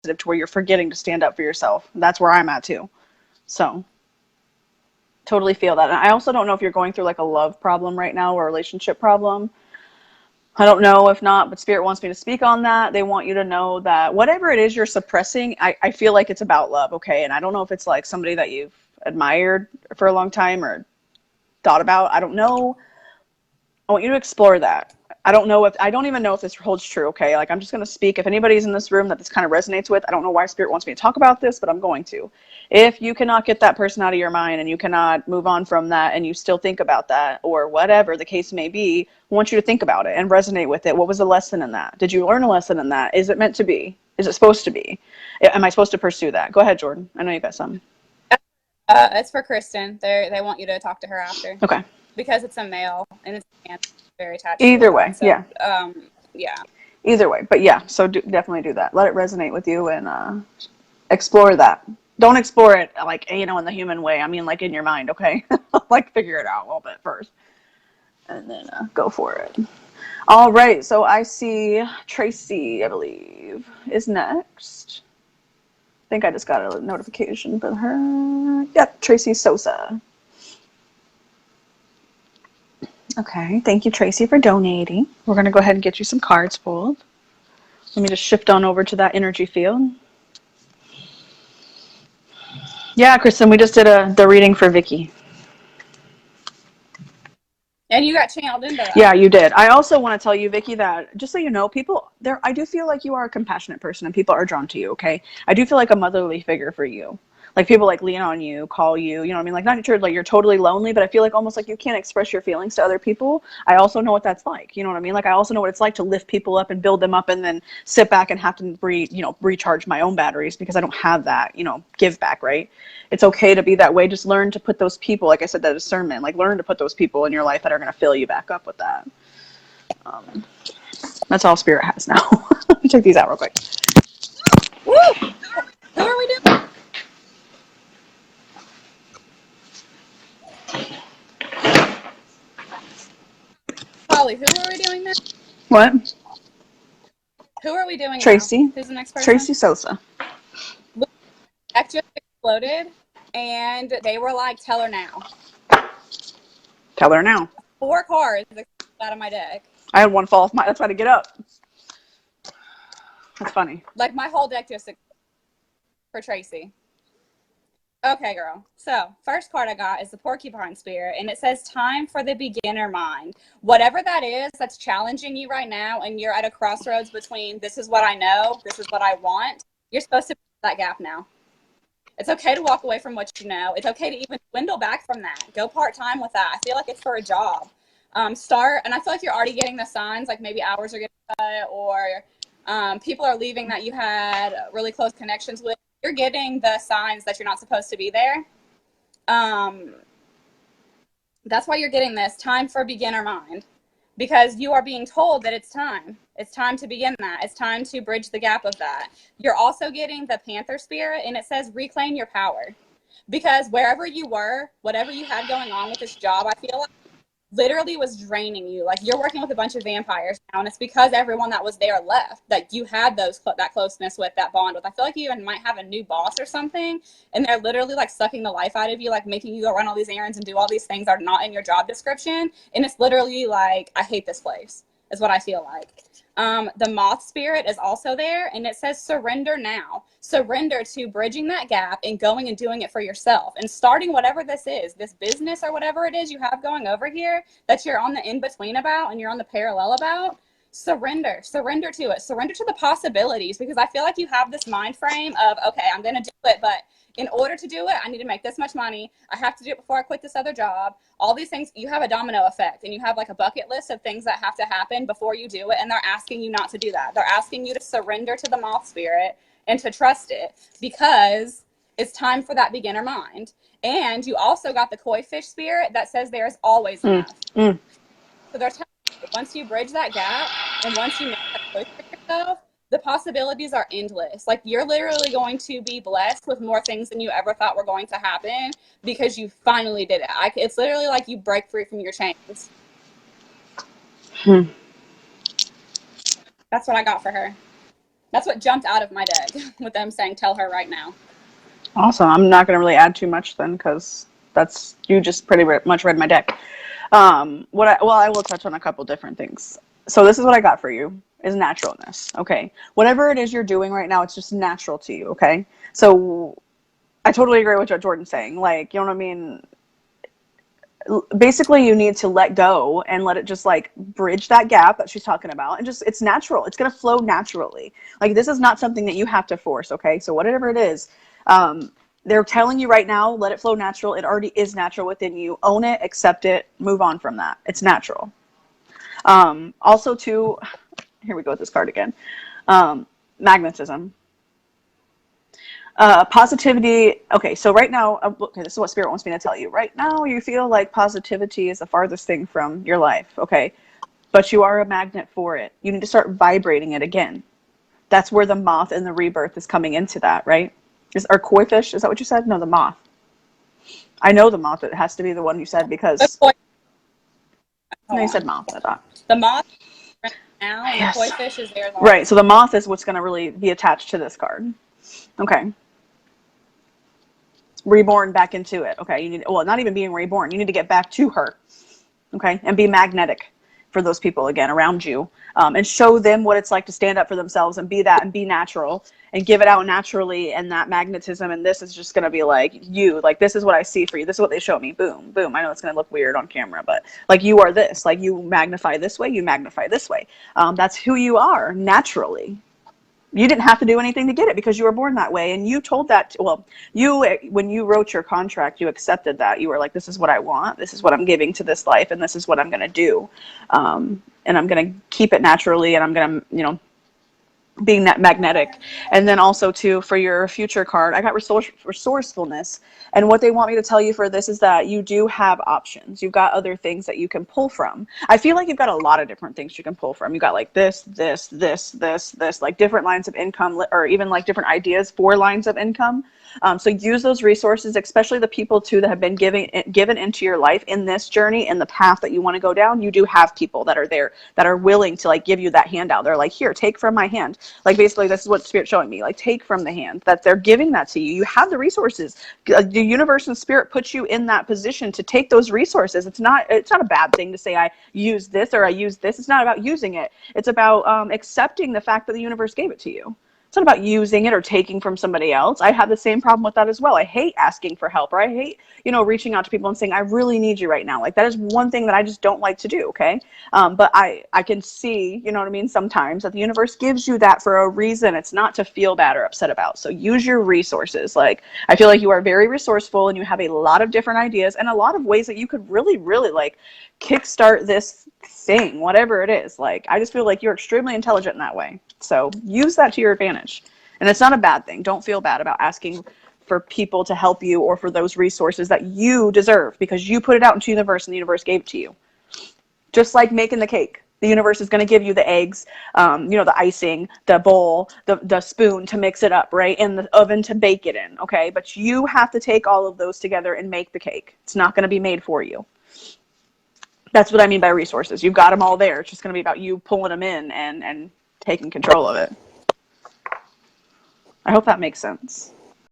to where you're forgetting to stand up for yourself. That's where I'm at too. So totally feel that. And I also don't know if you're going through like a love problem right now or a relationship problem. I don't know if not, but Spirit wants me to speak on that. They want you to know that whatever it is you're suppressing, I feel like it's about love, okay? And I don't know if it's like somebody that you've admired for a long time or thought about. I don't know. I want you to explore that. I don't even know if this holds true, okay? Like, I'm just going to speak. If anybody's in this room that this kind of resonates with, I don't know why Spirit wants me to talk about this, but I'm going to. If you cannot get that person out of your mind and you cannot move on from that and you still think about that or whatever the case may be, I want you to think about it and resonate with it. What was the lesson in that? Did you learn a lesson in that? Is it meant to be? Is it supposed to be? Am I supposed to pursue that? Go ahead, Jordan. I know you got some. It's for Kristen. They want you to talk to her after. Okay. Because it's a male and it's a man, very attached. Either way, so, yeah. Yeah. Either way, but yeah, so definitely do that. Let it resonate with you and explore that. Don't explore it like, in the human way. I mean, like in your mind, okay? Like figure it out a little bit first, and then go for it. All right, so I see Tracy, I believe, is next. I think I just got a notification for her. Yep, Tracy Sosa. Okay, thank you, Tracy, for donating. We're going to go ahead and get you some cards pulled. Let me just shift on over to that energy field. Yeah, Kristen, we just did the reading for Vicky. And you got channeled into that. Yeah, you did. I also want to tell you, Vicky, that just so you know, people there, I do feel like you are a compassionate person and people are drawn to you, okay? I do feel like a motherly figure for you. Like people like lean on you, call you, you know what I mean? Like not sure like you're totally lonely, but I feel like almost like you can't express your feelings to other people. I also know what that's like. You know what I mean? Like I also know what it's like to lift people up and build them up and then sit back and have to recharge my own batteries because I don't have that, give back, right? It's okay to be that way. Just learn to put those people, like I said, that discernment, like learn to put those people in your life that are going to fill you back up with that. That's all Spirit has now. Let me check these out real quick. Woo! Who are we doing? Holly, who are we doing now? What? Who are we doing Tracy. now? Who's the next person? Tracy Sosa. Deck just exploded, and they were like, tell her now. Tell her now. 4 cards out of my deck. I had one fall off that's why to get up. That's funny. Like my whole deck just for Tracy. Okay, girl. So, first card I got is the Porcupine Spirit, and it says time for the beginner mind. Whatever that is that's challenging you right now, and you're at a crossroads between this is what I know, this is what I want, you're supposed to fill that gap now. It's okay to walk away from what you know. It's okay to even dwindle back from that. Go part-time with that. I feel like it's for a job. Start, and I feel like you're already getting the signs, like maybe hours are getting cut, or people are leaving that you had really close connections with. You're getting the signs that you're not supposed to be there. That's why you're getting this time for beginner mind, because you are being told that it's time. It's time to begin that. It's time to bridge the gap of that. You're also getting the Panther Spirit, and it says reclaim your power, because wherever you were, whatever you had going on with this job, I feel like literally was draining you. Like you're working with a bunch of vampires now, and it's because everyone that was there left that you had that closeness with, that bond with. I feel like you even might have a new boss or something, and they're literally like sucking the life out of you, like making you go run all these errands and do all these things that are not in your job description. And it's literally like, I hate this place is what I feel like. The Moth Spirit is also there, and it says surrender now. Surrender to bridging that gap and going and doing it for yourself and starting whatever this is, this business or whatever it is you have going over here that you're on the in-between about and you're on the parallel about. Surrender to it. Surrender to the possibilities, because I feel like you have this mind frame of, okay, I'm going to do it, but in order to do it, I need to make this much money. I have to do it before I quit this other job. All these things, you have a domino effect, and you have like a bucket list of things that have to happen before you do it, and they're asking you not to do that. They're asking you to surrender to the Moth Spirit and to trust it, because it's time for that beginner mind. And you also got the Koi Fish Spirit that says there is always enough. So there's time. Once you bridge that gap and once you make that choice for yourself, the possibilities are endless. Like you're literally going to be blessed with more things than you ever thought were going to happen because you finally did it. It's literally like you break free from your chains. That's what I got for her. That's what jumped out of my deck with them saying, tell her right now. Awesome. I'm not going to really add too much then, because that's, you just pretty much read my deck. I will touch on a couple different things. So this is what I got for you, is naturalness. Okay. Whatever it is you're doing right now, it's just natural to you. Okay. So I totally agree with what Jordan's saying. Like, you know what I mean? Basically, you need to let go and let it just like bridge that gap that she's talking about, and just, it's natural. It's going to flow naturally. Like, this is not something that you have to force. Okay. So whatever it is, they're telling you right now, let it flow natural. It already is natural within you. Own it, accept it, move on from that. It's natural. Also too, here we go with this card again. Magnetism. Positivity. Okay, so right now, okay, this is what Spirit wants me to tell you. Right now, you feel like positivity is the farthest thing from your life, okay? But you are a magnet for it. You need to start vibrating it again. That's where the moth and the rebirth is coming into that, right? Or koi fish, is that what you said? No, the moth. I know the moth. It has to be the one you said, because... No, you said moth, I thought. The moth right now, and yes. The koi fish is there. Right, so the moth is what's going to really be attached to this card. Okay. Reborn back into it. Okay, you need, well, not even being reborn. You need to get back to her. Okay, and be magnetic for those people again around you, and show them what it's like to stand up for themselves and be that, and be natural and give it out naturally. And that magnetism, and this is just going to be like, you, like, this is what I see for you. This is what they show me. Boom, boom. I know it's going to look weird on camera, but like, you are this. Like, you magnify this way, you magnify this way. That's who you are naturally. You didn't have to do anything to get it, because you were born that way. And you told that, well, when you wrote your contract, you accepted that. You were like, this is what I want. This is what I'm giving to this life. And this is what I'm going to do. And I'm going to keep it naturally. And I'm going to, being that magnetic. And then also too, for your future card, I got resourcefulness. And what they want me to tell you for this is that you do have options. You've got other things that you can pull from. I feel like you've got a lot of different things you can pull from. You got like this, like different lines of income, or even like different ideas for lines of income. So use those resources, especially the people too that have been given into your life in this journey and the path that you want to go down. You do have people that are there that are willing to like give you that handout. They're like, here, take from my hand. Like, basically, this is what Spirit's showing me. Like, take from the hand, that they're giving that to you. You have the resources. The universe and Spirit puts you in that position to take those resources. It's not a bad thing to say, I use this or I use this. It's not about using it. It's about accepting the fact that the universe gave it to you. It's not about using it or taking from somebody else. I have the same problem with that as well. I hate asking for help, or I hate, reaching out to people and saying, I really need you right now. Like, that is one thing that I just don't like to do, okay? But I can see, sometimes that the universe gives you that for a reason. It's not to feel bad or upset about. So use your resources. Like, I feel like you are very resourceful, and you have a lot of different ideas and a lot of ways that you could really, really, like, kickstart this thing, whatever it is. Like, I just feel like you're extremely intelligent in that way. So use that to your advantage. And it's not a bad thing. Don't feel bad about asking for people to help you or for those resources that you deserve, because you put it out into the universe and the universe gave it to you. Just like making the cake. The universe is going to give you the eggs, the icing, the bowl, the spoon to mix it up, right? And the oven to bake it in, okay? But you have to take all of those together and make the cake. It's not going to be made for you. That's what I mean by resources. You've got them all there. It's just going to be about you pulling them in and taking control of it. I hope that makes sense.